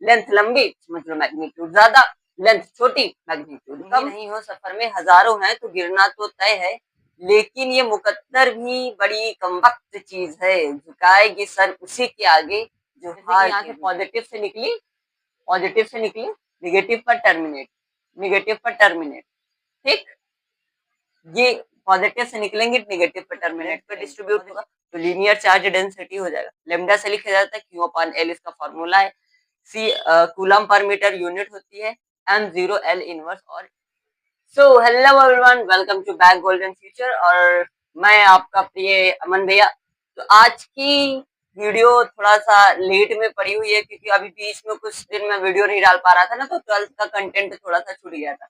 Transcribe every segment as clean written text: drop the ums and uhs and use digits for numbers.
Length लंबी समझ लो magnitude ज्यादा, लेंथ छोटी मैग्नीट्यूड कम। नहीं हो सफर में हजारों हैं तो गिरना तो तय है, लेकिन ये मुकद्दर भी बड़ी कमबख्त चीज है, झुकाएगी सर उसी के आगे जो हार यहाँ से पॉजिटिव से निकली, पॉजिटिव से निकली निगेटिव पर टर्मिनेट, निगेटिव पर टर्मिनेट, ठीक। ये पॉजिटिव से निकलेंगे नेगेटिव पर टर्मिनेट पर डिस्ट्रीब्यूट होगा तो लीनियर चार्ज डेंसिटी हो जाएगा। लेमडा से लिखा जाता है क्यू अपॉन एल, इसका फॉर्मूला है। सी कूलम पर मीटर यूनिट होती है, एम 0 एल इनवर्स। और so hello everyone, welcome to back golden future, और मैं आपका प्रिय अमन भैया। तो आज की वीडियो थोड़ा सा लेट में पड़ी हुई है क्योंकि अभी बीच में कुछ दिन में वीडियो नहीं डाल पा रहा था ना, तो 12th का कंटेंट थोड़ा सा छूट गया था।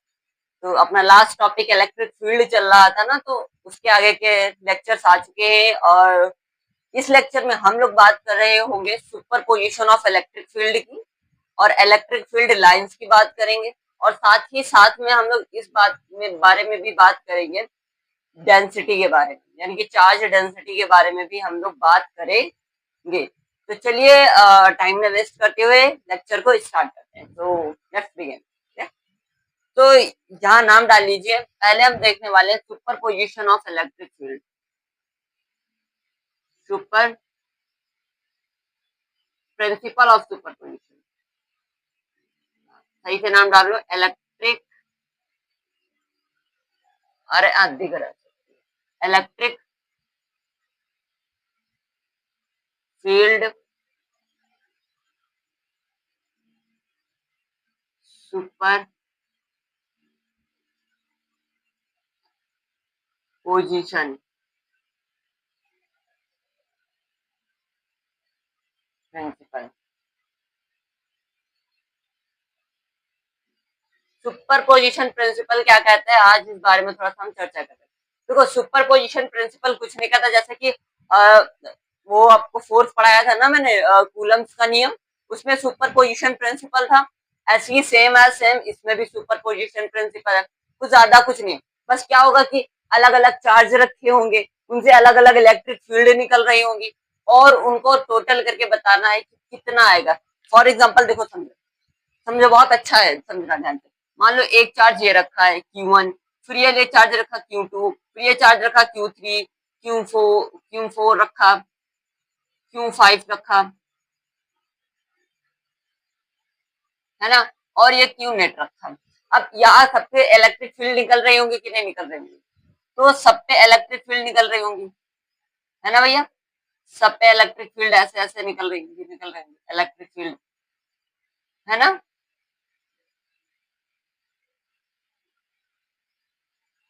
तो अपना लास्ट टॉपिक इलेक्ट्रिक फील्ड चल रहा था ना, तो उसके आगे के लेक्चर्स आ चुके हैं, और इस लेक्चर में हम लोग बात कर रहे होंगे super position of electric field की, और इलेक्ट्रिक फील्ड लाइंस की बात करेंगे, और साथ ही साथ में हम लोग इस बात में बारे में भी बात करेंगे डेंसिटी के बारे में, यानी कि चार्ज डेंसिटी के बारे में भी हम लोग बात करेंगे। तो चलिए टाइम न वेस्ट करते हुए लेक्चर को स्टार्ट करते हैं। तो लेट्स बिगिन। तो यहाँ नाम डाल लीजिए। पहले हम देखने वाले हैं super position of electric field. Super principle of super position, सही से नाम डाल लो, इलेक्ट्रिक, अरे दिख रहा है, electric field superposition principle. Superposition principle क्या कहते हैं, आज इस बारे में थोड़ा सा हम चर्चा करेंगे। देखो सुपर पोजिशन प्रिंसिपल कुछ नहीं कहता, जैसे कि वो आपको फोर्स पढ़ाया था ना मैंने, कूलम्स का नियम, उसमें सुपर पोजिशन प्रिंसिपल था। ऐसे ही सेम एज सेम इसमें भी सुपर पोजिशन प्रिंसिपल है। कुछ ज्यादा कुछ नहीं, बस क्या होगा कि अलग अलग चार्ज रखे होंगे, उनसे अलग अलग इलेक्ट्रिक फील्ड निकल रही होंगी, और उनको टोटल करके बताना है कि कितना आएगा। फॉर एग्जाम्पल देखो, समझो समझो बहुत अच्छा है समझना ध्यान से। मान लो एक चार्ज ये रखा है Q1, फिर ये चार्ज रखा Q2, फिर ये चार्ज रखा Q3, Q4 रखा, Q5 रखा, है ना, और ये Q नेट रखा। अब यहाँ सब पे इलेक्ट्रिक फील्ड निकल रही होंगी कि नहीं निकल रही होंगी, तो सब पे इलेक्ट्रिक फील्ड निकल रही होंगी, है ना भैया। सब पे इलेक्ट्रिक फील्ड ऐसे ऐसे निकल रही होंगी इलेक्ट्रिक फील्ड, है ना,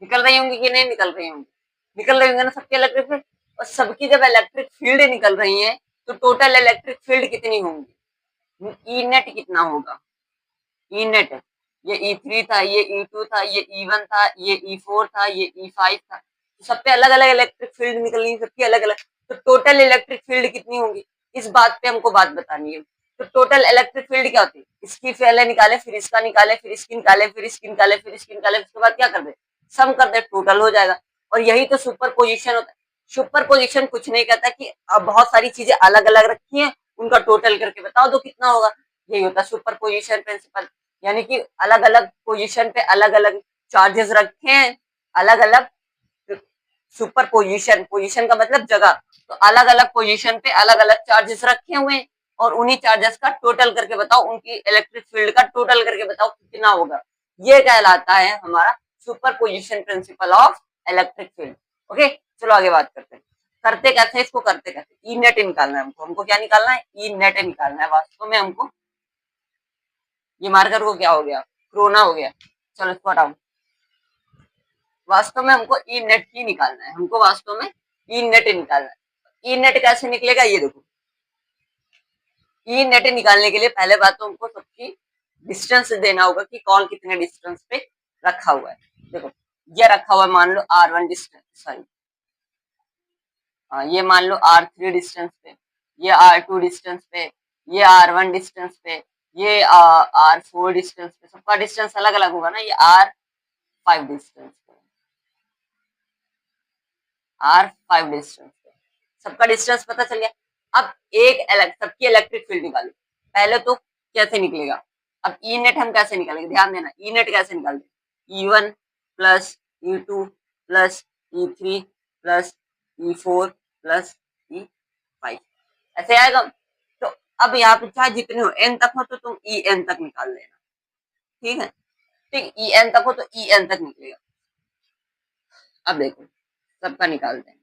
निकल रही होंगी कि नहीं निकल रही होंगी, निकल रही होंगी ना सबके इलेक्ट्रिक फील्ड। और सबकी जब इलेक्ट्रिक फील्ड निकल रही है तो टोटल इलेक्ट्रिक फील्ड कितनी होंगी, ई नेट कितना होगा, ई नेट, ये E3 था, ये E2 था, ये E1 था, ये E4 था, ये E5 था, तो सब पे अलग अलग इलेक्ट्रिक फील्ड निकल रही है, सबकी अलग अलग, तो टोटल इलेक्ट्रिक फील्ड कितनी होगी, इस बात पे हमको बात बतानी है। तो टोटल इलेक्ट्रिक फील्ड क्या होती है, इसकी पहले निकाले, फिर इसका निकाले, फिर इसकी निकाले, फिर इसकी निकाले, फिर इसकी निकाले, उसके बाद क्या कर दे, सम कर दे, टोटल हो जाएगा। और यही तो सुपर पोजिशन होता है। सुपर पोजिशन कुछ नहीं कहता कि अब बहुत सारी चीजें अलग अलग रखी हैं, उनका टोटल करके बताओ तो कितना होगा, यही होता है सुपर पोजिशन प्रिंसिपल। यानी कि अलग अलग पोजीशन पे अलग अलग चार्जेस रखे हैं, अलग अलग सुपर पोजीशन, पोजीशन का मतलब जगह, तो अलग अलग पोजीशन पे अलग अलग चार्जेस रखे हुए हैं, और उन्हीं चार्जेस का टोटल करके बताओ, उनकी इलेक्ट्रिक फील्ड का टोटल करके बताओ कितना होगा, ये कहलाता है हमारा super position principle of electric field. Okay, चलो आगे बात करते हैं। करते कैसे इसको, करते कैसे, ई नेट निकालना है हमको, हमको क्या निकालना है, ई नेट निकालना है। वास्तव में हमको ये मार्कर को क्या हो गया, क्रोना हो गया, चलो इसको हटाओ। वास्तव में हमको ई नेट ही निकालना है, हमको वास्तव में ई नेट निकालना है। ई नेट कैसे निकलेगा, ये देखो, ई नेट निकालने के लिए पहले बात तो हमको सबकी डिस्टेंस देना होगा कि कौन कितने डिस्टेंस पे रखा हुआ है। देखो ये रखा हुआ है, मान लो R1 डिस्टेंस, सॉरी ये मान लो R3 डिस्टेंस पे, ये R2 डिस्टेंस पे, ये R1 डिस्टेंस पे, ये R4 डिस्टेंस पे, सबका डिस्टेंस अलग अलग होगा ना, ये R5 डिस्टेंस पे, R5 डिस्टेंस पे, सबका डिस्टेंस पता चल गया। अब एक सबकी इलेक्ट्रिक फील्ड निकालो। पहले तो कैसे निकलेगा? अब ई नेट हम कैसे निकालेंगे, ध्यान देना, ई नेट कैसे निकालते हैं, E1 plus E2 plus E3 plus E4 plus E5, ऐसे आएगा। तो अब यहाँ पे चाहे जितने हो n तक हो तो तुम En तक निकाल लेना, ठीक है, ठीक, En तक हो तो En तक निकलेगा। अब देखो सबका निकालते हैं।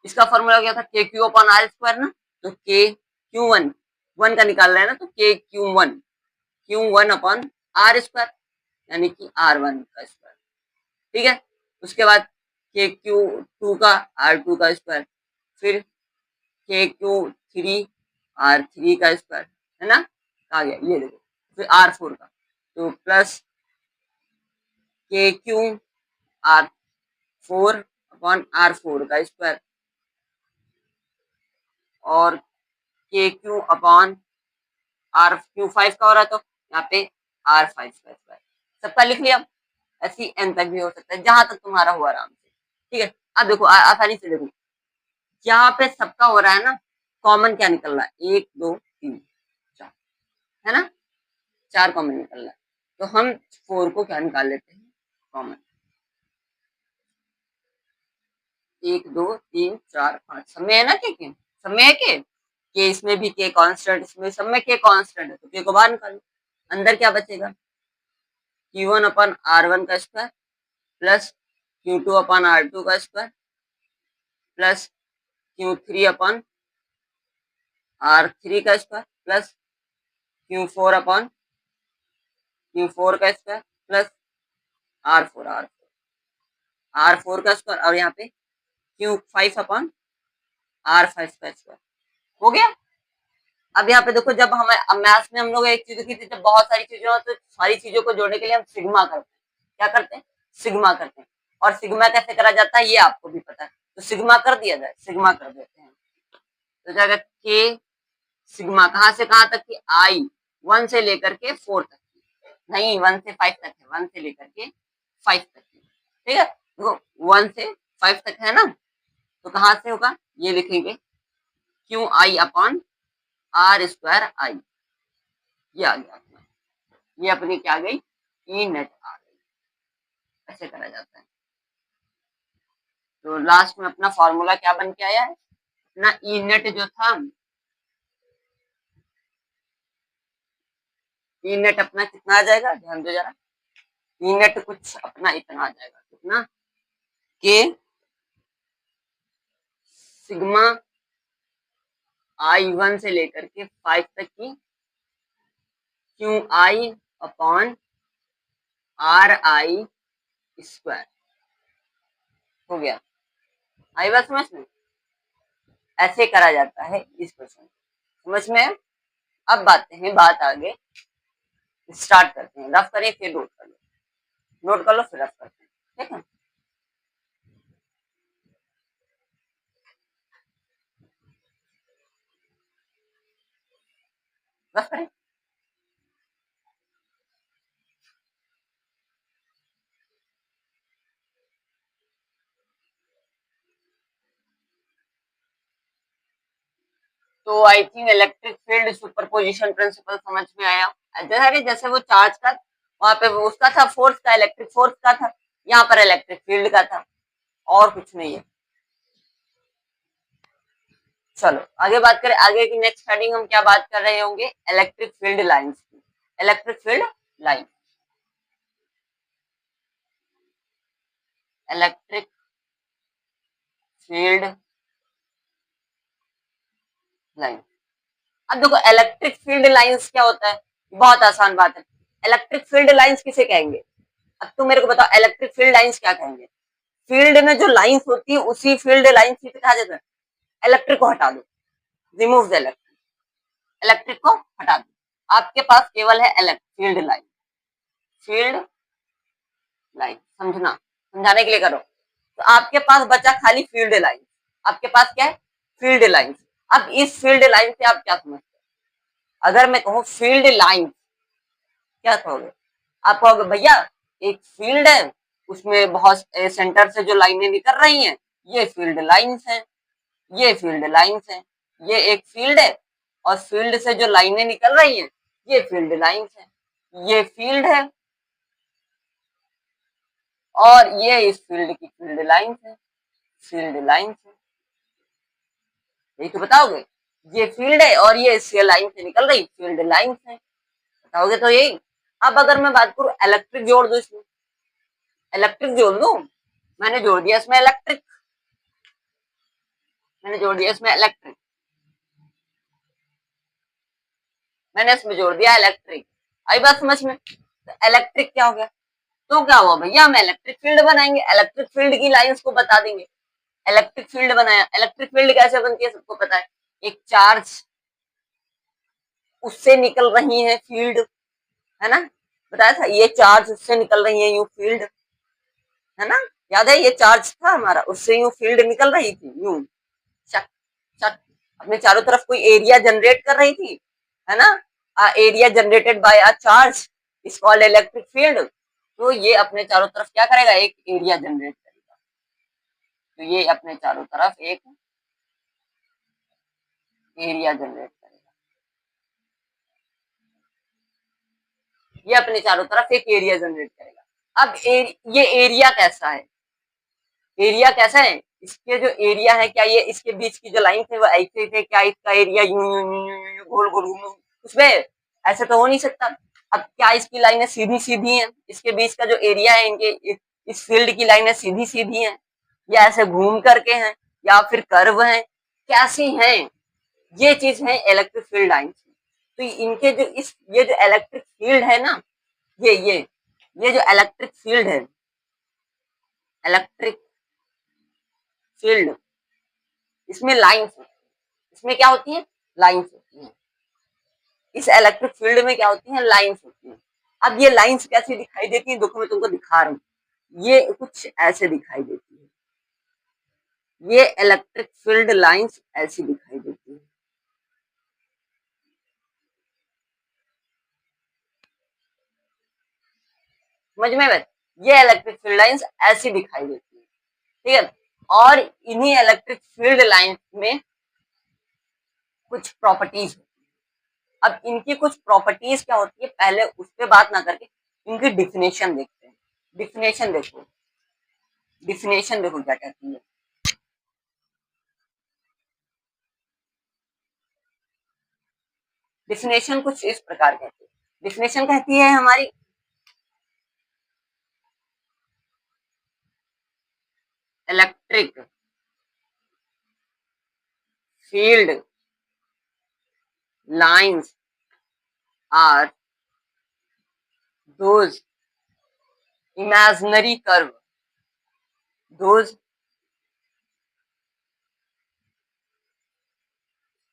इसका फॉर्मूला क्या था, के क्यू अपॉन आर स्क्वायर ना, तो के क्यू वन का निकाल रहे हैं ना, तो K Q one upon R square, यानी कि R1 का स्क्वायर, ठीक है। उसके बाद के क्यू टू का R2 का स्क्वायर, फिर के क्यू थ्री R3 का स्क्वायर, है ना, आ गया ये देखो, फिर R4 का, तो प्लस के क्यू R4 अपॉन R4 का स्क्वायर, और के क्यू अपॉन R5 का हो रहा है, तो यहाँ पे R5 का स्क्वायर, सबका लिख लिया। ऐसी एन तक भी हो सकता है, जहां तक तुम्हारा हुआ आराम से, ठीक है। अब देखो आसानी से देखो, यहाँ पे सबका हो रहा है ना, कॉमन क्या निकल रहा है, 1 2 3 4, है ना, 4 कॉमन निकल रहा है, तो हम 4 को क्या निकाल लेते हैं कॉमन, 1 2 3 4 5, सब में है ना, के सब में है, के इसमें भी के कांस्टेंट, इसमें सब में के कांस्टेंट है, तो के को बाहर निकालो, अंदर क्या बचेगा, Q1 अपन R1 का स्क्वायर प्लस Q2 अपन R2 का स्क्वायर प्लस Q3 अपन R3 का स्क्वायर प्लस Q4 अपन Q4 का स्क्वायर प्लस R4 का स्क्वायर, और यहाँ पे Q5 अपन R5 का स्क्वायर, हो गया। अब यहाँ पे देखो, जब हमें मैथ्स में हम लोग एक चीज की थी, जब बहुत सारी चीजें हो तो सारी चीजों को जोड़ने के लिए हम सिग्मा करते हैं, क्या करते हैं, सिग्मा करते हैं, और सिग्मा कैसे करा जाता है ये आपको भी पता है, तो सिग्मा कर दिया जाए, सिग्मा कर देते हैं, तो जाएगा के सिग्मा कहाँ से कहाँ तक की, I 1 से लेकर के 4 तक की, नहीं 1 से 5 तक है, 1 से लेकर के 5 तक की, ठीक है, देखो 1 से 5 तक है ना, तो कहाँ से होगा, ये लिखेंगे QI upon R square I, ये आ गया अपना, ये अपनी क्या आ गई, ई नेट आ गई, ऐसे करा जाता है। तो लास्ट में अपना फॉर्मूला क्या बन के आया है, अपना ई नेट जो था, ई नेट अपना कितना आ जाएगा, ध्यान दो जरा, ई नेट कुछ अपना इतना आ जाएगा, कितना, के सिग्मा I 1 से लेकर के 5 तक की QI अपॉन RI स्क्वायर, हो गया, आई बात समझ में, ऐसे करा जाता है इस क्वेश्चन, समझ में। अब बात आगे स्टार्ट करते हैं, रफ करें फिर नोट कर लो फिर रफ करते हैं, ठीक है। रफ करें, तो I think electric field superposition principle समझ में आया। अरे जैसे वो चार्ज का वहां पे उसका था, फोर्स का, इलेक्ट्रिक फोर्स का था, यहाँ पर इलेक्ट्रिक फील्ड का था, और कुछ नहीं है। चलो आगे बात करें, आगे की नेक्स्ट हेडिंग हम क्या बात कर रहे होंगे, इलेक्ट्रिक फील्ड लाइंस की, electric field line, electric field line. अब देखो इलेक्ट्रिक फील्ड लाइंस क्या होता है, बहुत आसान बात है, इलेक्ट्रिक फील्ड लाइंस किसे कहेंगे, अब तुम मेरे को बताओ इलेक्ट्रिक फील्ड लाइंस क्या कहेंगे, फील्ड में जो लाइंस होती है उसी फील्ड लाइंस की कहा जाता है, इलेक्ट्रिक को हटा दो, रिमूव द इलेक्ट्रिक, इलेक्ट्रिक को हटा दो, आपके पास केवल है electric field line, field line, समझना, समझाने के लिए करो, तो आपके पास बचा खाली फील्ड लाइन, आपके पास क्या है, फील्ड लाइन। अब इस फील्ड लाइन से आप क्या समझते हैं, अगर मैं कहूँ फील्ड लाइन, क्या कहोगे, आप कहोगे भैया एक फील्ड है, उसमें बहुत सेंटर से जो लाइनें निकल रही हैं ये फील्ड लाइंस हैं, ये फील्ड लाइंस हैं, ये एक फील्ड है और फील्ड से जो लाइनें निकल रही हैं ये फील्ड लाइंस है, ये फील्ड है और ये इस फील्ड की फील्ड लाइंस है, फील्ड लाइंस है। यही तो बताओगे, ये फील्ड है और ये इससे लाइन से निकल रही फील्ड लाइंस है, बताओगे तो यही। अब अगर मैं बात करूं इलेक्ट्रिक जोड़ दो इसमें, इलेक्ट्रिक जोड़ दो, मैंने जोड़ दिया इसमें इलेक्ट्रिक, मैंने जोड़ दिया इसमें इलेक्ट्रिक, मैंने इसमें जोड़ दिया इलेक्ट्रिक। आई बात समझ में? तो इलेक्ट्रिक क्या हो गया, तो क्या हुआ भैया, हम इलेक्ट्रिक फील्ड बनाएंगे, इलेक्ट्रिक फील्ड की लाइंस को बता देंगे। इलेक्ट्रिक फील्ड बनाया, इलेक्ट्रिक फील्ड कैसे बनती है सबको पता है, एक चार्ज, उससे निकल रही है फील्ड, है ना, बताया था, ये चार्ज उससे निकल रही है यूं फील्ड, है ना, याद है, ये चार्ज था हमारा, उससे यूं फील्ड निकल रही थी यूं, चक चक, अपने चारों तरफ कोई एरिया जनरेट कर रही थी, है ना, area generated by a charge is called electric field. तो ये अपने चारों तरफ क्या करेगा, एक एरिया जनरेट करेगा, तो ये अपने चारों तरफ एक एरिया जनरेट करेगा, ये अपने चारों तरफ एक एरिया जनरेट करेगा। अब ये एरिया कैसा है, एरिया कैसा है, इसके जो एरिया है, क्या ये इसके बीच की जो लाइन थे वो ऐसे थे, क्या इसका एरिया यूं यूं यूं यूं यूं गोल गोल घूम उसमें, ऐसे तो हो नहीं सकता। अब क्या इसकी लाइनें सीधी सीधी हैं, इसके बीच का जो एरिया है इनके इस फील्ड की लाइनें सीधी सीधी हैं या ऐसे घूम करके हैं या फिर कर्व हैं, कैसी हैं, ये चीज है इलेक्ट्रिक फील्ड लाइन्स। तो इनके जो इस ये जो इलेक्ट्रिक फील्ड है ना, ये जो इलेक्ट्रिक फील्ड है, इलेक्ट्रिक फील्ड, इसमें लाइन्स, इसमें क्या होती है, लाइन्स होती हैं, इस इलेक्ट्रिक फील्ड में क्या होती है, लाइन्स होती हैं। अब ये लाइन्स कैसी दिखाई देती है, देखो मैं तुमको दिखा रहा हूँ, ये कुछ ऐसे दिखाई देती है, ये इलेक्ट्रिक फील्ड लाइन्स ऐसी दिखाई देती है, समझ में बस, ये इलेक्ट्रिक फील्ड लाइन्स ऐसी दिखाई देती है, ठीक है। और इन्हीं इलेक्ट्रिक फील्ड लाइन्स में कुछ प्रॉपर्टीज, अब इनकी कुछ प्रॉपर्टीज क्या होती है, पहले उस पर बात ना करके इनकी डिफिनेशन देखते हैं। डिफिनेशन देखो, डिफिनेशन देखो क्या कहती है, डिफिनेशन कुछ इस प्रकार कहती है, डिफिनेशन कहती है हमारी, electric field lines are those imaginary curve, those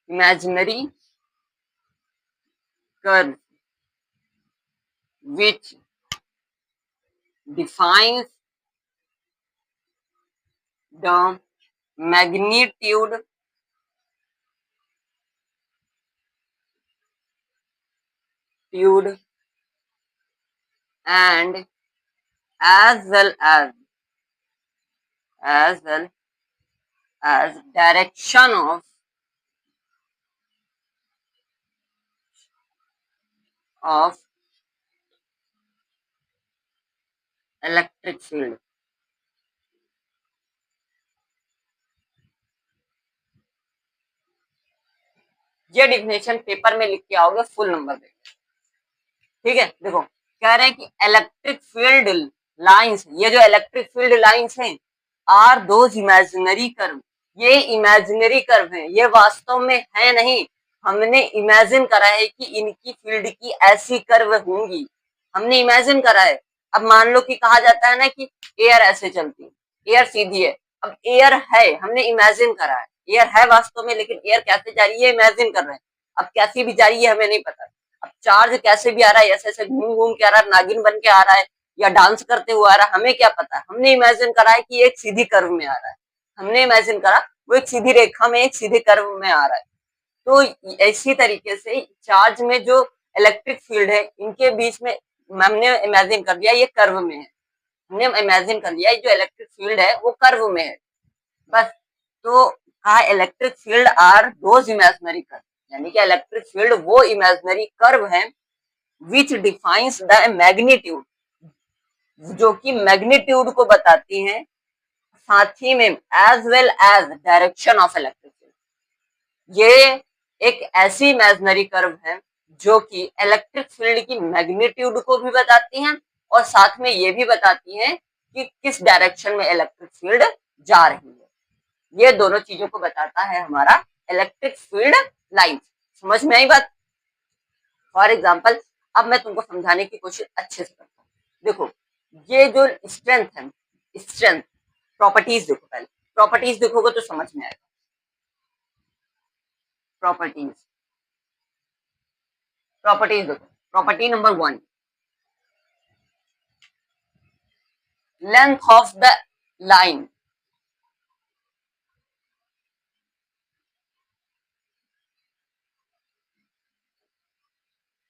imaginary curve which defines the magnitude and as well as well as direction of electric field। ये डिफिनेशन पेपर में लिख के आओगे, फुल नंबर देंगे, ठीक है। देखो कह रहे हैं कि इलेक्ट्रिक फील्ड लाइंस, ये जो इलेक्ट्रिक फील्ड लाइंस हैं, आर दोज इमेजिनरी कर्व, ये इमेजिनरी कर्व हैं, ये वास्तव में है नहीं, हमने इमेजिन करा है कि इनकी फील्ड की ऐसी कर्व होंगी, हमने इमेजिन करा है। अब मान लो कि कहा जाता है ना कि एयर ऐसे चलती है, एयर सीधी है, अब एयर है, हमने इमेजिन करा है, एयर है वास्तव में, लेकिन एयर कैसे जा रही है इमेजिन कर रहे हैं, अब कैसी भी जा रही है हमें नहीं पता। अब चार्ज कैसे भी आ रहा है, ऐसे ऐसे घूम घूम के आ रहा है, नागिन बन के आ रहा है या डांस करते हुए आ रहा है, हमें क्या पता है, हमने इमेजिन करा है कि एक सीधी कर्व में आ रहा है, हमने इमेजिन करा वो एक सीधी रेखा में एक सीधे कर्व में आ रहा है। तो इसी तरीके से चार्ज में जो इलेक्ट्रिक फील्ड है, इनके बीच में हमने इमेजिन कर दिया ये कर्व में है, हमने इमेजिन कर लिया जो इलेक्ट्रिक फील्ड है वो कर्व में है, बस। तो कहा electric field are those imaginary curve, यानी कि इलेक्ट्रिक फील्ड वो इमेजिनरी कर्व है विच डिफाइंस द मैग्नीट्यूड, जो कि मैग्नीट्यूड को बताती हैं, साथ ही में as well as direction of electric field. ये एक ऐसी इमेजिनरी कर्व है जो कि इलेक्ट्रिक फील्ड की मैग्नीट्यूड को भी बताती हैं और साथ में ये भी बताती हैं कि किस डायरेक्शन में इलेक्ट्रिक फील्ड जा रही है। ये दोनों चीजों को बताता है हमारा इलेक्ट्रिक फील्ड लाइन। समझ में आई बात? फॉर एग्जाम्पल, अब मैं तुमको समझाने की कोशिश अच्छे से करता हूँ। देखो, ये जो स्ट्रेंथ है, स्ट्रेंथ प्रॉपर्टीज देखो, पहले प्रॉपर्टीज देखोगे तो समझ में आएगा। प्रॉपर्टीज प्रॉपर्टीज देखो, property number 1, length of the line,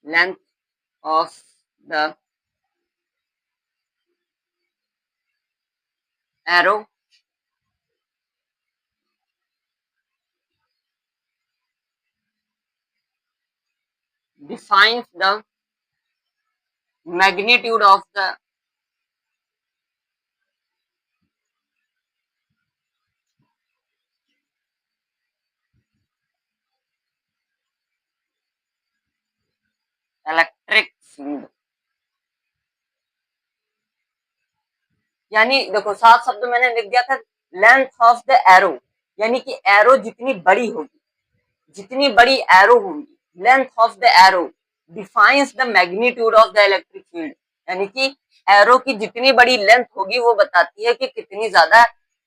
length of the arrow defines the magnitude of the electric field. यानी देखो, साफ शब्द मैंने लिख दिया था, लेंथ ऑफ द एरो, यानी कि एरो जितनी बड़ी होगी, जितनी बड़ी एरो होगी, length of the arrow defines the magnitude of the electric field, यानी कि एरो की जितनी बड़ी लेंथ होगी वो बताती है कि कितनी ज्यादा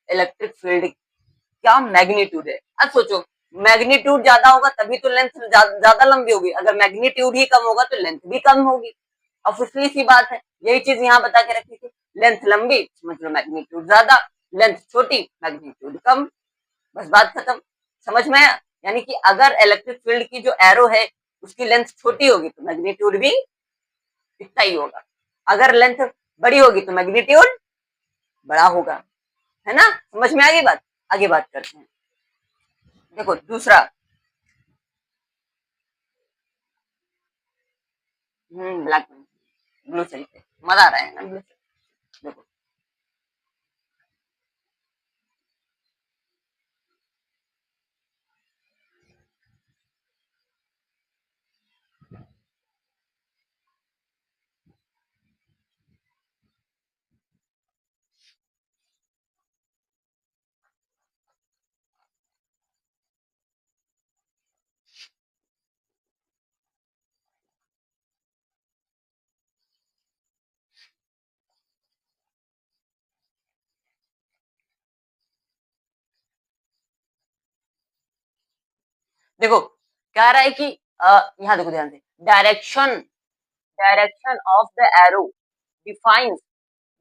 इलेक्ट्रिक फील्ड क्या मैग्नीट्यूड है। अब सोचो, मैग्नीट्यूड ज्यादा होगा तभी तो लेंथ ज्यादा लंबी होगी, अगर मैग्नीट्यूड ही कम होगा तो लेंथ भी कम होगी। ऑब्वियसली सी बात है, यही चीज यहाँ बता के रखी थी। लेंथ लंबी मतलब मैग्नीट्यूड ज्यादा, लेंथ छोटी मैग्नीट्यूड कम, बस बात खत्म। समझ में आया? यानी कि अगर इलेक्ट्रिक फील्ड की जो एरो है उसकी लेंथ छोटी होगी तो मैग्नीट्यूड भी इतना ही होगा, अगर लेंथ बड़ी होगी तो मैग्नीट्यूड बड़ा होगा। है ना? समझ में आ गई बात? आगे बात करते हैं। देखो दूसरा, ब्लैक ब्लू चलते, मजा आ रहा है ना ब्लू से। देखो, देखो कह रहा है कि यहाँ देखो ध्यान से, direction direction of the arrow defines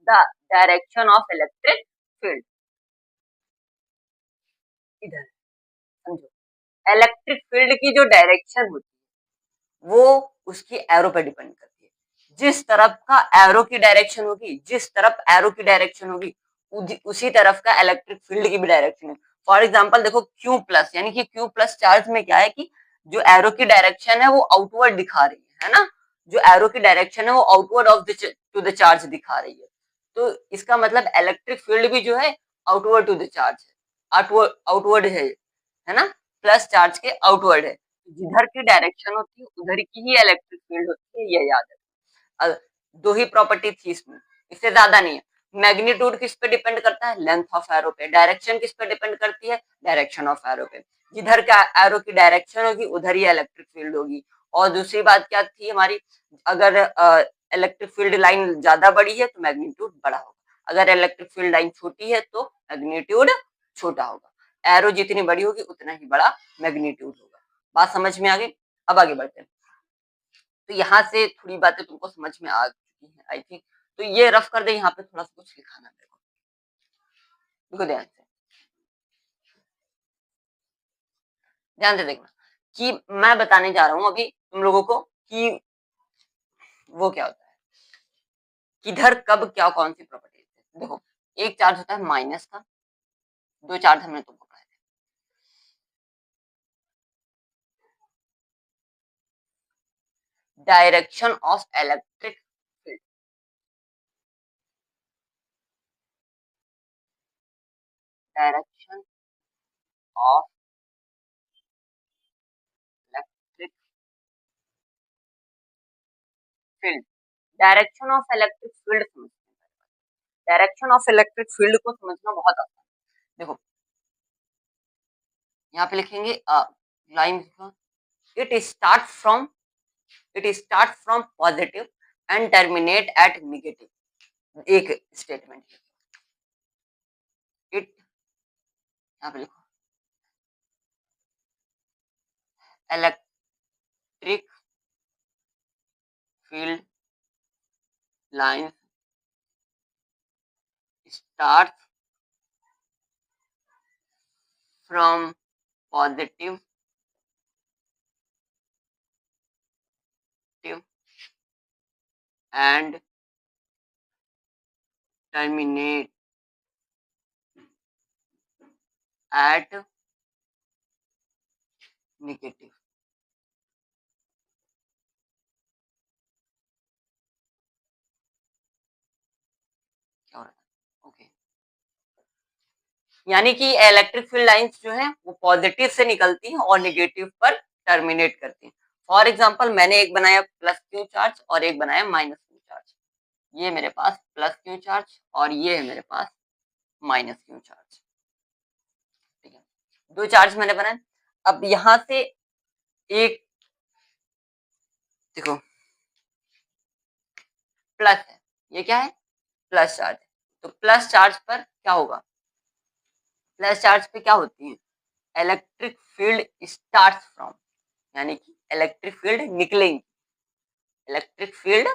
the direction of electric field. इधर समझो, इलेक्ट्रिक फील्ड की जो डायरेक्शन होती है वो उसकी एरो पर डिपेंड करती है। जिस तरफ का एरो की डायरेक्शन होगी, जिस तरफ एरो की डायरेक्शन होगी उसी तरफ का इलेक्ट्रिक फील्ड की भी डायरेक्शन है। फॉर एग्जाम्पल देखो, क्यू प्लस, यानी कि क्यू प्लस चार्ज में क्या है कि जो एरो की डायरेक्शन है वो आउटवर्ड दिखा रही है ना, जो एरो की डायरेक्शन है वो outward of the two the charge दिखा रही है। तो इसका मतलब इलेक्ट्रिक फील्ड भी जो है आउटवर्ड टू द चार्ज है, आउटवर्ड है ना, प्लस चार्ज के आउटवर्ड है। जिधर की डायरेक्शन होती है उधर की ही इलेक्ट्रिक फील्ड होती है, ये याद है। दो ही प्रॉपर्टी थी इसमें, इससे ज्यादा नहीं है। मैग्नीट्यूड किस पे डिपेंड करता है? लेंथ ऑफ एरो पे। डायरेक्शन किस पे डिपेंड करती है? डायरेक्शन ऑफ एरो पे। जिधर का एरो की डायरेक्शन होगी उधर ही इलेक्ट्रिक फील्ड होगी। और दूसरी बात क्या थी हमारी, अगर इलेक्ट्रिक फील्ड लाइन ज्यादा बड़ी है तो मैग्नीट्यूड बड़ा होगा, अगर इलेक्ट्रिक फील्ड लाइन छोटी है तो मैग्नीट्यूड छोटा होगा। एरो जितनी बड़ी होगी उतना ही बड़ा मैग्नीट्यूड होगा। बात समझ में आ गई? अब आगे बढ़ते हैं। तो यहाँ से थोड़ी बातें तुमको समझ में आ चुकी है आई थिंक। तो ये रफ कर दे, यहाँ पे थोड़ा सा कुछ लिखाना मेरे को, देखो ध्यान से देखना कि मैं बताने जा रहा हूँ अभी तुम लोगों को कि वो क्या होता है, किधर कब क्या कौन सी प्रॉपर्टी है। देखो, एक चार्ज होता है माइनस का, दो चार्ज हमने तुमको पढ़ाए थे। Direction of electric field, direction of electric field, direction of electric field समझते हैं। डायरेक्शन ऑफ इलेक्ट्रिक फील्ड को समझना बहुत आसान है। देखो यहाँ पे लिखेंगे line, it start from, it start from positive and terminate at negative. एक स्टेटमेंट, इट, यहाँ पे लिखो electric field line start from positive and terminate at negative. क्या हो रहा है? ओके, यानी कि इलेक्ट्रिक फील्ड लाइंस जो है वो पॉजिटिव से निकलती हैं और नेगेटिव पर टर्मिनेट करती हैं। फॉर एग्जांपल मैंने एक बनाया प्लस क्यू चार्ज और एक बनाया माइनस क्यू चार्ज। ये मेरे पास प्लस क्यू चार्ज और ये है मेरे पास माइनस क्यू चार्ज। ठीक है, दो चार्ज मैंने बनाए। अब यहां से एक, देखो प्लस है, ये क्या है, प्लस चार्ज है। तो प्लस चार्ज पर क्या होगा, प्लस चार्ज पे क्या होती है, इलेक्ट्रिक फील्ड स्टार्ट फ्रॉम, यानी कि इलेक्ट्रिक फील्ड निकलेंगी, इलेक्ट्रिक फील्ड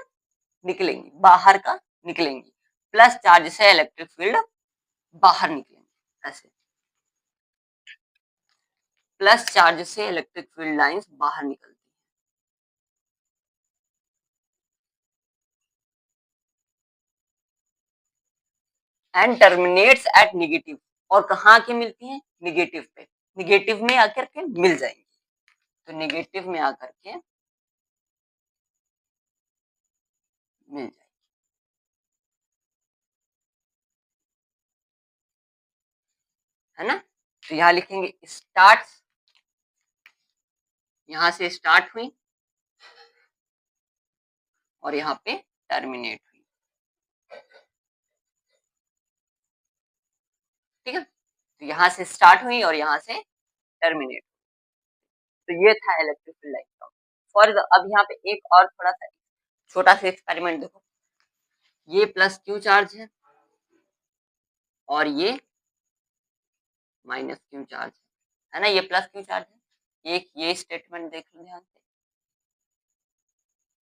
निकलेंगी बाहर का, निकलेंगी। प्लस चार्ज से इलेक्ट्रिक फील्ड बाहर निकलेंगे ऐसे, प्लस चार्ज से इलेक्ट्रिक फील्ड लाइंस बाहर निकलती है। एंड टर्मिनेट्स एट नेगेटिव, और कहाँ आके मिलती हैं, निगेटिव पे, निगेटिव में आकर के मिल जाएंगी। तो नेगेटिव में आकर के मिल जाएगी, है ना। तो यहाँ लिखेंगे स्टार्ट, यहां से स्टार्ट हुई और यहाँ पे टर्मिनेट हुई। ठीक है, तो यहाँ से स्टार्ट हुई और यहाँ से टर्मिनेट। तो ये था इलेक्ट्रिक फील्ड लाइन का। फॉर अब यहाँ पे एक और थोड़ा सा छोटा सा एक्सपेरिमेंट देखो, ये प्लस क्यू चार्ज है और ये माइनस क्यू चार्ज है ना, ये प्लस क्यू चार्ज है। एक ये स्टेटमेंट देख लो ध्यान से,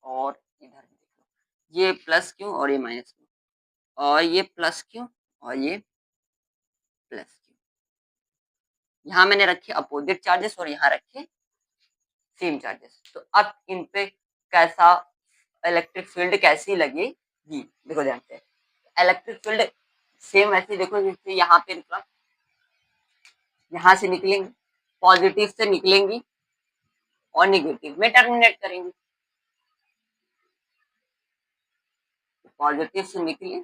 और इधर भी देख लो, ये प्लस क्यू और ये माइनस क्यू, और ये प्लस क्यू और ये प्लस क्यू। यहाँ मैंने रखे अपोजिट चार्जेस और यहाँ रखे सेम चार्जेस। तो अब इन पे कैसा इलेक्ट्रिक फील्ड कैसी लगेगी, देखो ध्यान से। इलेक्ट्रिक फील्ड सेम ऐसे देखो, जैसे यहाँ पे निकला, यहाँ से निकलेंगी, पॉजिटिव से निकलेंगी और निगेटिव में टर्मिनेट करेंगी। पॉजिटिव से निकले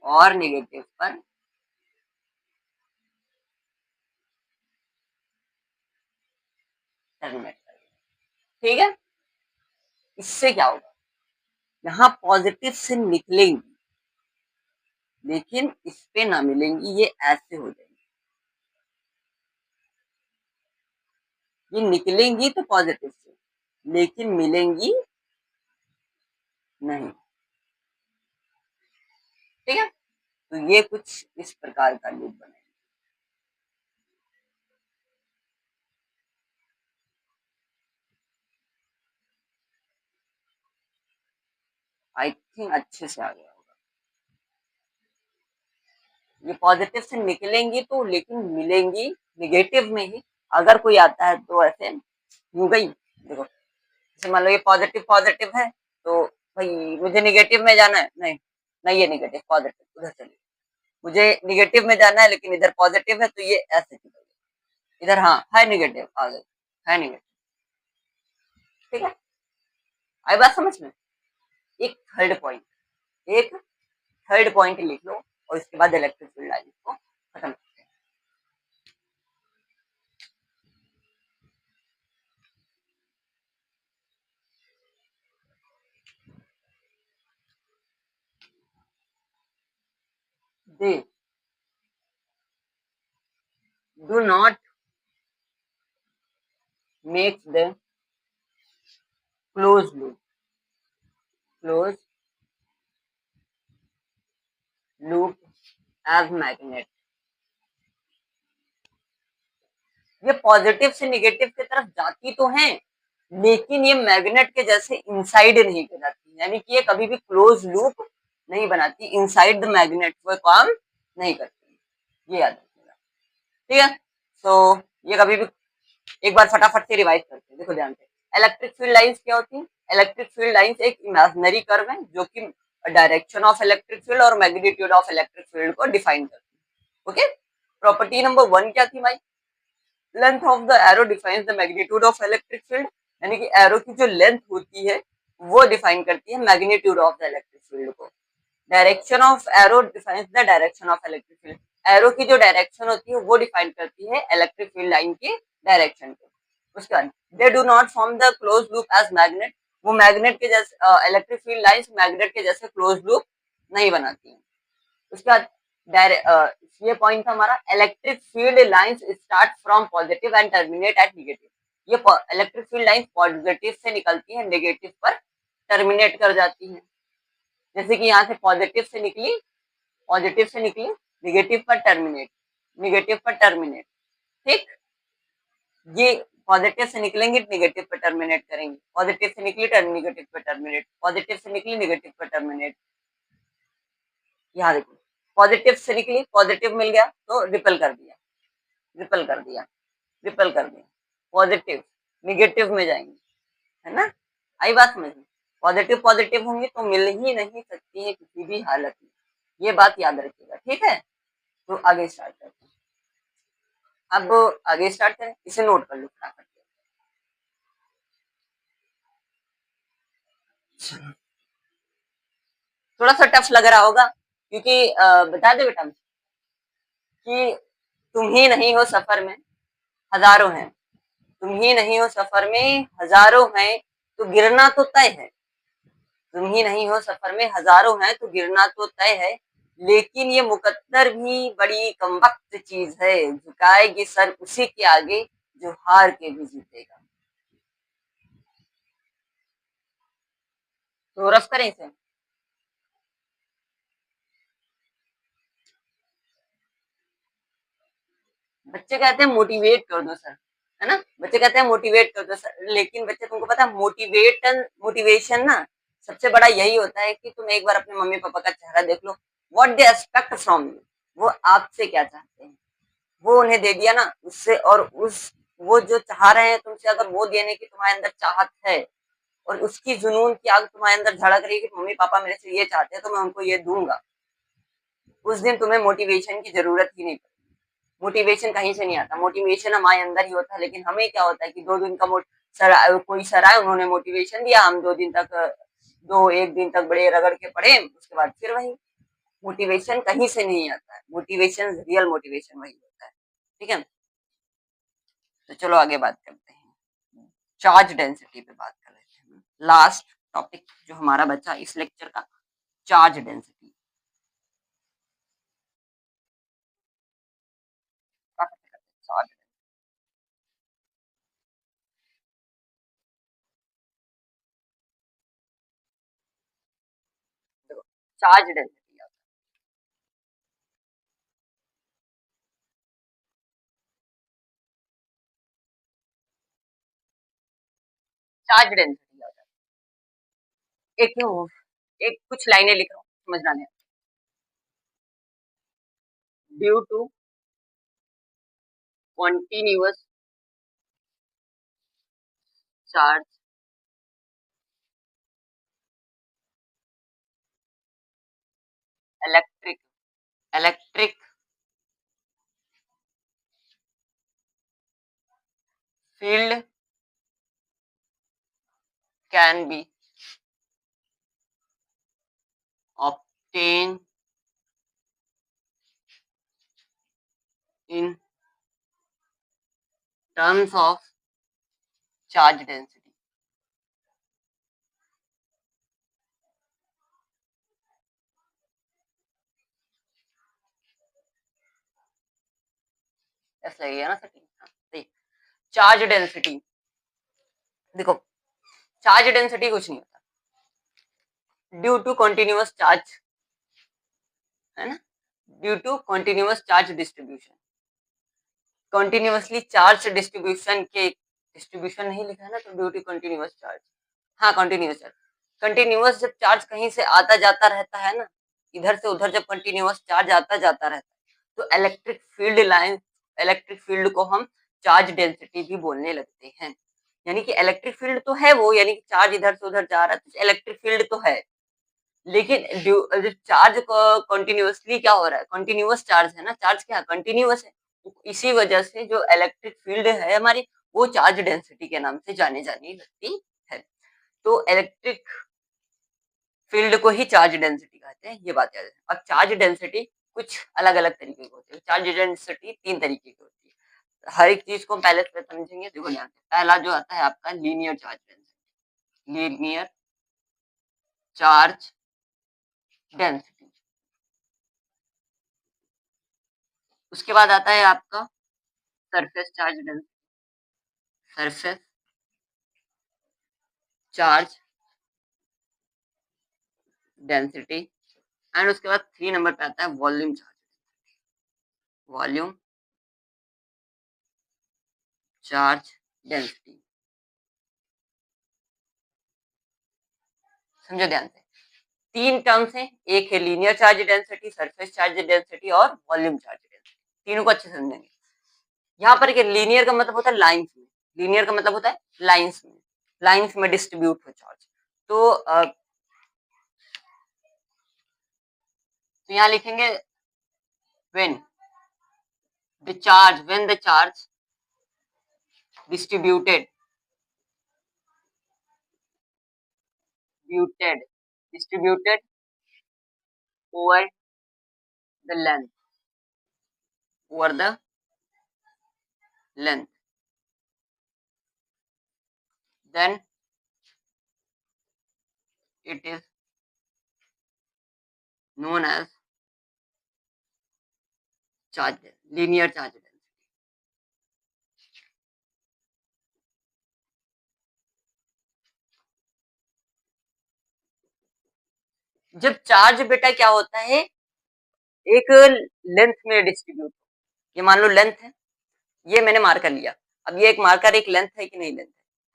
और निगेटिव पर टर्मिनेट करेंगे। ठीक है, इससे क्या होगा, यहाँ पॉजिटिव से निकलेंगी लेकिन इस पे ना मिलेंगी, ये ऐसे हो जाएंगी। ये निकलेंगी तो पॉजिटिव से लेकिन मिलेंगी नहीं। ठीक है, तो ये कुछ इस प्रकार का लूप बनेगा। आई थिंक अच्छे से आ गया होगा। ये पॉजिटिव से निकलेंगी तो लेकिन मिलेंगी निगेटिव में ही। अगर कोई आता है तो ऐसे यूं गई, देखो जैसे मान लो ये पॉजिटिव पॉजिटिव है, तो भाई मुझे निगेटिव में जाना है, नहीं नहीं ये निगेटिव पॉजिटिव उधर चलिए, मुझे निगेटिव में जाना है लेकिन इधर पॉजिटिव है, तो ये ऐसे चलेगा, इधर हाँ है नेगेटिव आ गए, है नेगेटिव। ठीक है, आई बात समझ में। एक थर्ड पॉइंट, एक थर्ड पॉइंट लिख लो और इसके बाद इलेक्ट्रिक फील्ड लाइन को खत्म करते हैं। They do not make the close loop, close loop as magnet. ये पॉजिटिव से निगेटिव की तरफ जाती तो है, लेकिन ये मैग्नेट के जैसे इनसाइड नहीं जाती, यानी कि ये कभी भी क्लोज लूप नहीं बनाती, इनसाइड द मैग्नेट वो काम नहीं करती, ये याद रखिएगा। ठीक है, तो ये कभी भी एक बार फटाफट से रिवाइज करते हैं, देखो ध्यान से। इलेक्ट्रिक फील्ड लाइंस क्या होती है? इलेक्ट्रिक फील्ड लाइंस एक इमेजिनरी कर्व है जो कि डायरेक्शन ऑफ इलेक्ट्रिक फील्ड और मैग्नीट्यूड ऑफ इलेक्ट्रिक फील्ड को डिफाइन करती है। ओके, प्रॉपर्टी नंबर 1 क्या थी भाई? Length of the arrow defines the magnitude of electric field, यानी कि एरो की जो लेंथ होती है वो डिफाइन करती है magnitude of the electric field को। Direction of arrow defines the direction of electric field, arrow की जो डायरेक्शन होती है वो डिफाइन करती है इलेक्ट्रिक फील्ड लाइन की डायरेक्शन को। उसके बाद they do not form the close loop as magnet, वो मैग्नेट के जैसे इलेक्ट्रिक फील्ड लाइंस मैग्नेट के जैसे क्लोज लूप नहीं बनाती है। उसके बाद ये पॉइंट था हमारा, electric field lines start from positive and terminate at negative. ये इलेक्ट्रिक फील्ड लाइंस पॉजिटिव से निकलती है, नेगेटिव पर टर्मिनेट कर जाती है। जैसे कि यहाँ से पॉजिटिव से निकली निगेटिव पर टर्मिनेट, निगेटिव पर टर्मिनेट। ठीक, ये पॉजिटिव से निकलेंगे निगेटिव पर टर्मिनेट करेंगे, पॉजिटिव से निकली निगेटिव पर टर्मिनेट, पॉजिटिव से निकली निगेटिव पर टर्मिनेट। यहाँ देखो, पॉजिटिव से निकली पॉजिटिव मिल गया तो रिपल कर दिया, रिपल कर दिया, रिपल कर दिया, पॉजिटिव निगेटिव में जाएंगे, है ना? आई बात समझ में? पॉजिटिव पॉजिटिव होंगे तो मिल ही नहीं सकती है किसी भी हालत में, ये बात याद रखिएगा। ठीक है, तो आगे स्टार्ट करते हैं। अब आगे स्टार्ट करें, इसे नोट कर लो फटाफट। थोड़ा सा टफ लग रहा होगा क्योंकि बता दे बेटा कि तुम ही नहीं हो सफर में हजारों हैं, तुम ही नहीं हो सफर में हजारों हैं तो गिरना तो तय है, तुम ही नहीं हो सफर में हजारों हैं तो गिरना तो तय है, लेकिन ये मुकद्दर भी बड़ी कमबख्त चीज है, झुकाएगी सर उसी के आगे जो हार के भी जीतेगा। तो रफ करें इसे। बच्चे कहते हैं मोटिवेट कर दो सर, है ना? बच्चे कहते हैं मोटिवेट कर दो सर, लेकिन बच्चे तुमको पता है मोटिवेशन ना सबसे बड़ा यही होता है कि तुम एक बार अपने मम्मी पापा का चेहरा देख लो, what they expect from you, वो आपसे क्या चाहते हैं, वो उन्हें दे दिया ना उससे, और उस वो जो चाह रहे हैं तुमसे, अगर वो देने की तुम्हारे अंदर चाहत है और उसकी जुनून की आग तुम्हारे अंदर धड़क रही है कि मम्मी पापा मेरे से ये चाहते हैं तो मैं उनको ये दूंगा, उस दिन तुम्हें मोटिवेशन की जरूरत ही नहीं पड़ती। मोटिवेशन कहीं से नहीं आता, मोटिवेशन हमारे अंदर ही होता है, लेकिन हमें क्या होता है कि 2 दिन का कोई सर आए उन्होंने मोटिवेशन दिया, हम 2 दिन तक 1 दिन तक बड़े रगड़ के पढ़े, उसके बाद फिर वही। मोटिवेशन कहीं से नहीं आता है, मोटिवेशन रियल मोटिवेशन वही होता है। ठीक है, तो चलो आगे बात करते हैं, चार्ज डेंसिटी पे बात कर लेते हैं, लास्ट टॉपिक जो हमारा बचा इस लेक्चर का, चार्ज डेंसिटी। चार्ज, देखो चार्ज डेंसिटी, चार्ज डेंसिटी एक एक कुछ लाइनें लिख रहा हूँ, समझना है। Due to continuous charge electric electric field can be obtained in terms of charge density. ऐसा लगेगा ना सर? चार्ज डेंसिटी, देखो चार्ज डेंसिटी कुछ नहीं होता ड्यू टू कंटिन्यूअस चार्ज, है ना, due to continuous charge distribution. Continuously charge distribution के, डिस्ट्रीब्यूशन नहीं लिखा है ना, तो ड्यू टू कंटिन्यूअस चार्ज, हाँ कंटिन्यूअस चार्ज। कंटिन्यूअस जब चार्ज कहीं से आता जाता रहता है ना, इधर से उधर जब कंटिन्यूअस चार्ज आता जाता रहता है, तो electric field line, electric field को हम चार्ज डेंसिटी भी बोलने लगते हैं। यानी कि इलेक्ट्रिक फील्ड तो है वो, यानी कि चार्ज इधर से उधर जा रहा है तो इलेक्ट्रिक फील्ड तो है, लेकिन जो चार्ज कंटिन्यूअसली क्या हो रहा है, कंटिन्यूअस चार्ज है ना, चार्ज क्या कंटिन्यूअस है, इसी वजह से जो इलेक्ट्रिक फील्ड है हमारी, वो चार्ज डेंसिटी के नाम से जाने जाने लगती है। तो इलेक्ट्रिक फील्ड को ही चार्ज डेंसिटी कहते हैं, ये बात याद है। अब चार्ज डेंसिटी कुछ अलग अलग तरीके की होती है। चार्ज डेंसिटी 3 तरीके की होती है। हर एक चीज को हम पहले से समझेंगे, देखो ध्यान से। पहला जो आता है आपका linear charge density, linear charge density. उसके बाद आता है आपका surface charge density, surface charge density. And उसके बाद 3 नंबर पे आता है volume charge, volume charge density. समझो ध्यान से, 3 टर्म्स हैं, एक है linear charge density, surface charge density और वॉल्यूम चार्ज डेंसिटी। तीनों को अच्छे से समझेंगे। यहाँ पर लीनियर का मतलब होता है लाइंस में, लीनियर का मतलब होता है लाइंस में, लाइंस में डिस्ट्रीब्यूट हो चार्ज। तो यहाँ लिखेंगे when the charge distributed distributed over the length, over the length, then it is known as charge, linear charge density। जब चार्ज बेटा क्या होता है, एक लेंथ में डिस्ट्रीब्यूट, ये मान लो लेंथ है, ये मैंने मार्कर लिया, अब ये एक मार्कर एक लेंथ है कि नहीं, लेंथ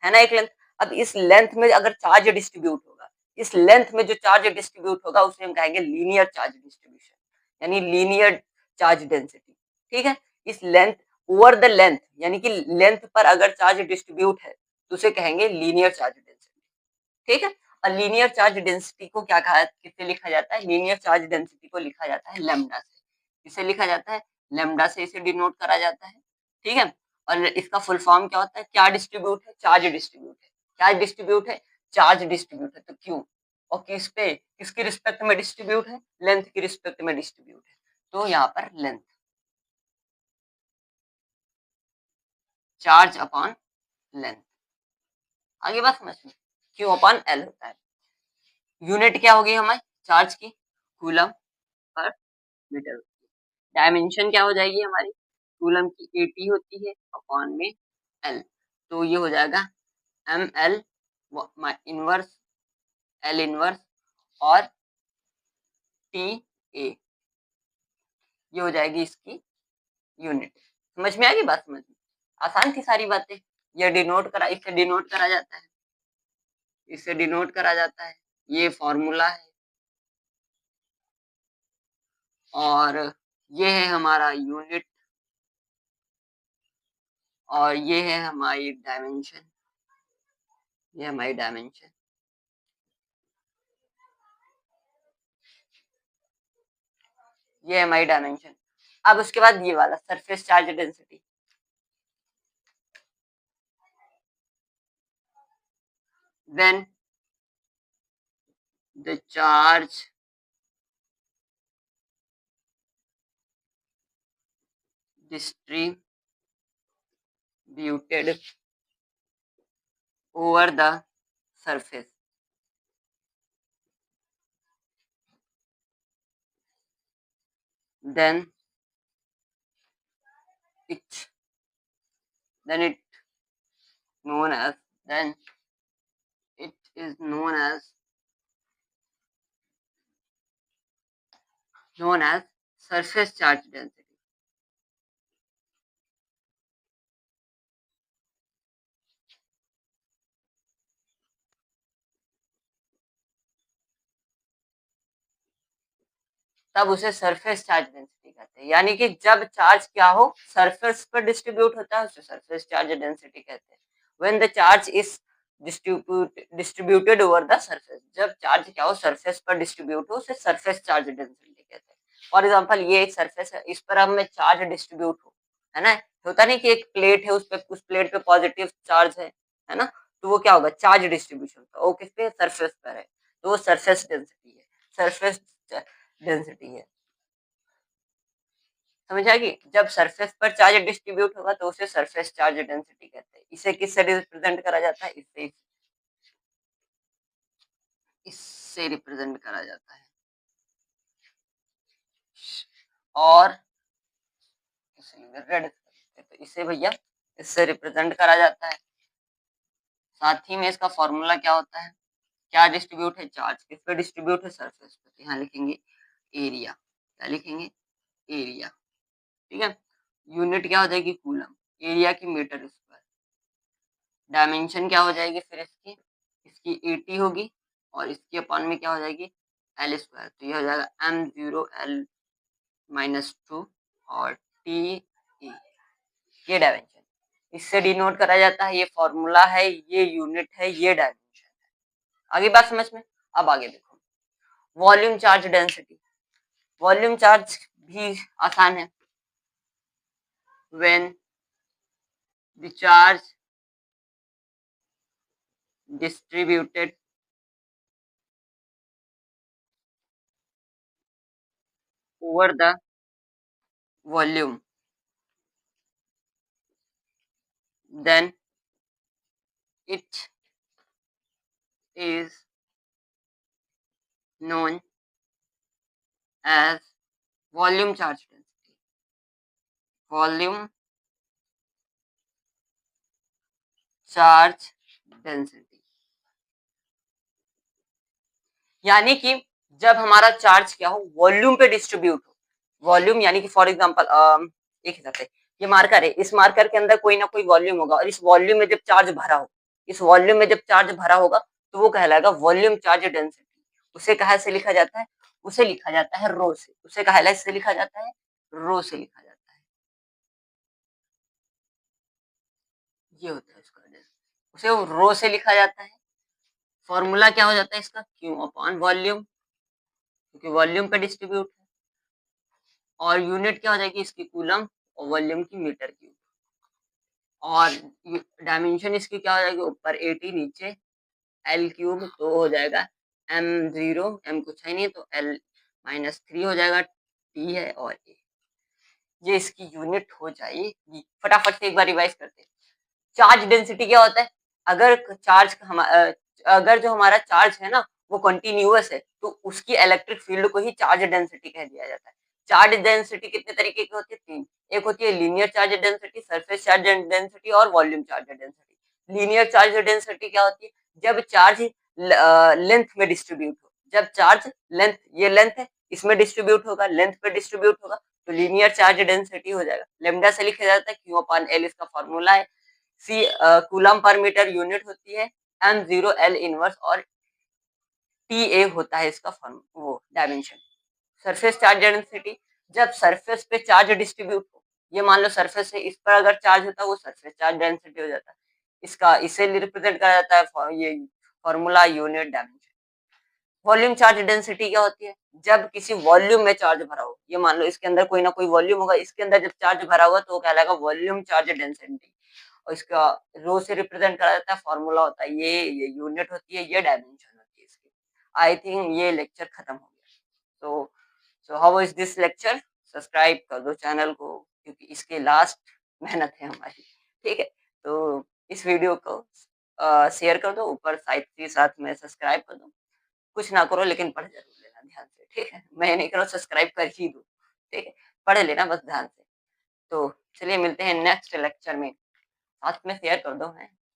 है ना, एक लेंथ। अब इस लेंथ में अगर चार्ज डिस्ट्रीब्यूट होगा, इस लेंथ में जो चार्ज डिस्ट्रीब्यूट होगा उसे हम कहेंगे लीनियर चार्ज डिस्ट्रीब्यूशन, यानी लीनियर चार्ज डेंसिटी। ठीक है, इस लेंथ ओवर द लेंथ, यानी कि लेंथ पर अगर चार्ज डिस्ट्रीब्यूट है तो उसे कहेंगे लीनियर चार्ज डेंसिटी। ठीक है, और लीनियर चार्ज डेंसिटी को क्या कहा, किससे लिखा जाता है, लीनियर चार्ज डेंसिटी को लिखा जाता है लैम्डा से। किससे लिखा जाता है, लैम्डा से इसे डिनोट करा जाता है। ठीक है, और इसका फुल फॉर्म क्या होता है, क्या डिस्ट्रीब्यूट है, चार्ज डिस्ट्रीब्यूट है, क्या डिस्ट्रीब्यूट है, चार्ज डिस्ट्रीब्यूट है। तो क्यों और किस पे, किसके रिस्पेक्ट में डिस्ट्रीब्यूट है, लेंथ की रिस्पेक्ट में डिस्ट्रीब्यूट है, तो यहाँ पर लेंथ, चार्ज अपॉन लेंथ। आगे बात समझ में, क्यू अपॉन एल होता है। यूनिट क्या होगी हमारी चार्ज की, कूलम पर मीटर। डायमेंशन क्या हो जाएगी हमारी, कूलम की 80 होती है अपॉन में एल, तो ये हो जाएगा M L inverse, L inverse और टी ए, ये हो जाएगी इसकी यूनिट। समझ में आ गई बात, समझ में आसान थी सारी बातें। ये डिनोट करा, इससे डिनोट करा जाता है, इससे डिनोट करा जाता है, ये फॉर्मूला है, और ये है हमारा यूनिट, और ये है हमारी डायमेंशन, ये हमारी डायमेंशन। ये है हमारी डायमेंशन। अब उसके बाद ये वाला surface charge density, when the charge distributed over the surface, then it then it known as then it is known as surface charge density. तब उसे सरफेस चार्ज डेंसिटी कहते हैं। यानी कि जब चार्ज क्या हो, सरफेस पर डिस्ट्रीब्यूट होता है, उसे सरफेस चार्ज डेंसिटी कहते हैं। When the charge is distributed over the surface, जब चार्ज क्या हो, सरफेस पर डिस्ट्रीब्यूट हो, उसे सरफेस चार्ज डेंसिटी कहते हैं। फॉर एग्जाम्पल ये एक सरफेस है, इस पर अब मैं चार्ज डिस्ट्रीब्यूट हो, है ना, होता नहीं कि एक प्लेट है, उस प्लेट पे पॉजिटिव चार्ज है ना, तो वो क्या होगा, चार्ज डिस्ट्रीब्यूशन होगा, वो किस पे, सरफेस पर है, तो वो सरफेस डेंसिटी है, सरफेस डेंसिटी है। समझ आएगी, जब सरफेस पर चार्ज डिस्ट्रीब्यूट होगा तो उसे सरफेस चार्ज डेंसिटी कहते हैं। इसे किससे रिप्रेजेंट करा जाता है, इससे रिप्रेजेंट करा जाता है। और रेड, तो इसे भैया इससे रिप्रेजेंट करा जाता है। साथ ही में इसका फॉर्मूला क्या होता है, क्या डिस्ट्रीब्यूट है, चार्ज किस पे डिस्ट्रीब्यूट है, सरफेस पे, तो यहाँ लिखेंगे एरिया, क्या लिखेंगे, एरिया, ठीक है। यूनिट क्या हो जाएगी, कूलम, एरिया की मीटर स्क्वायर, डायमेंशन क्या हो जाएगी फिर इसकी, इसकी 80 होगी, और इसकी अपॉन में क्या हो जाएगी, एल स्क्वायर, तो ये हो जाएगा m0l-2 और टी ई, ये डायमेंशन, इससे डिनोट करा जाता है, ये फॉर्मूला है, ये यूनिट है, ये डायमेंशन है। आगे बात समझ में। अब आगे देखो, volume charge density, volume charge भी आसान है। When the charge distributed over the volume, then it is known as volume charge density, volume charge density। यानी कि जब हमारा चार्ज क्या हो, वॉल्यूम पे डिस्ट्रीब्यूट हो, वॉल्यूम यानी कि फॉर एग्जांपल एक हिसाब से ये मार्कर है, इस मार्कर के अंदर कोई ना कोई वॉल्यूम होगा, और इस वॉल्यूम में जब चार्ज भरा हो, इस वॉल्यूम में जब चार्ज भरा होगा तो वो कहलाएगा वॉल्यूम चार्ज डेंसिटी। उसे कहा से लिखा जाता है, उसे लिखा जाता है रो से, उसे कहा से लिखा जाता है, रो से लिखा जाता है, ये होता है उसका, उसे रो से लिखा जाता है। फॉर्मूला क्या हो जाता है इसका, क्यू अपॉन वॉल्यूम, क्योंकि वॉल्यूम पे डिस्ट्रीब्यूट है, और यूनिट क्या हो जाएगी इसकी, कूलम, और वॉल्यूम की मीटर क्यूब, और डायमेंशन इसकी क्या हो जाएगी, ऊपर 80, नीचे एल क्यूब, तो हो जाएगा m0, m कुछ है नहीं तो l-3 हो जाएगा, t है और a, ये इसकी यूनिट हो जाएगी। फटाफट से एक बार रिवाइज करते हैं। चार्ज डेंसिटी क्या होता है, अगर चार्ज अगर जो हमारा चार्ज है ना वो कंटिन्यूअस है तो उसकी इलेक्ट्रिक फील्ड को ही चार्ज डेंसिटी कह दिया जाता है। चार्ज डेंसिटी कितने तरीके की होती है, तीन, एक होती है linear charge density, surface charge density और volume charge density. Linear charge density क्या होती है, जब चार्ज लेंथ में डिस्ट्रीब्यूट हो, जब चार्ज लेंथ, ये लेंथ है, इसमें डिस्ट्रीब्यूट होगा, लेंथ पे डिस्ट्रीब्यूट होगा तो लीनियर चार्ज डेंसिटी हो जाएगा। लेमडा से लिखा जाता है, क्यू अपॉन एल इसका फॉर्मूला है, सी कूलम पर मीटर यूनिट होती है, m0 l इनवर्स, और टी ए होता है इसका फॉर्म, वो डायमेंशन। सरफेस चार्ज डेंसिटी, जब सरफेस पे चार्ज डिस्ट्रीब्यूट हो, ये मान लो सरफेस है, इस पर अगर चार्ज होता है वो सरफेस चार्ज डेंसिटी हो जाता है, इसका इसे रिप्रेजेंट करा जाता है, ये formula, unit, dimension. Volume charge density क्या होती है, जब किसी वॉल्यूम में चार्ज भरा हो, ये मान लो इसके अंदर कोई ना कोई वॉल्यूम होगा, इसके अंदर जब चार्ज भरा हुआ तो वो कहलाएगा वॉल्यूम चार्ज डेंसिटी। और इसका रो से रिप्रेजेंट करा जाता है, फॉर्मूला होता है ये यूनिट होती है, ये डायमेंशन होती है इसकी। आई थिंक ये लेक्चर खत्म हो गया। So how is this lecture? Subscribe कर दो चैनल को, क्योंकि इसके लास्ट मेहनत है हमारी। ठीक है, तो इस वीडियो को शेयर कर दो, ऊपर साइड के साथ में सब्सक्राइब कर दो। कुछ ना करो लेकिन पढ़ जरूर लेना ध्यान से, ठीक है? मैं नहीं करो, सब्सक्राइब कर ही दो, ठीक है? पढ़ लेना बस ध्यान से। तो चलिए मिलते हैं नेक्स्ट लेक्चर में, साथ में शेयर कर दो है।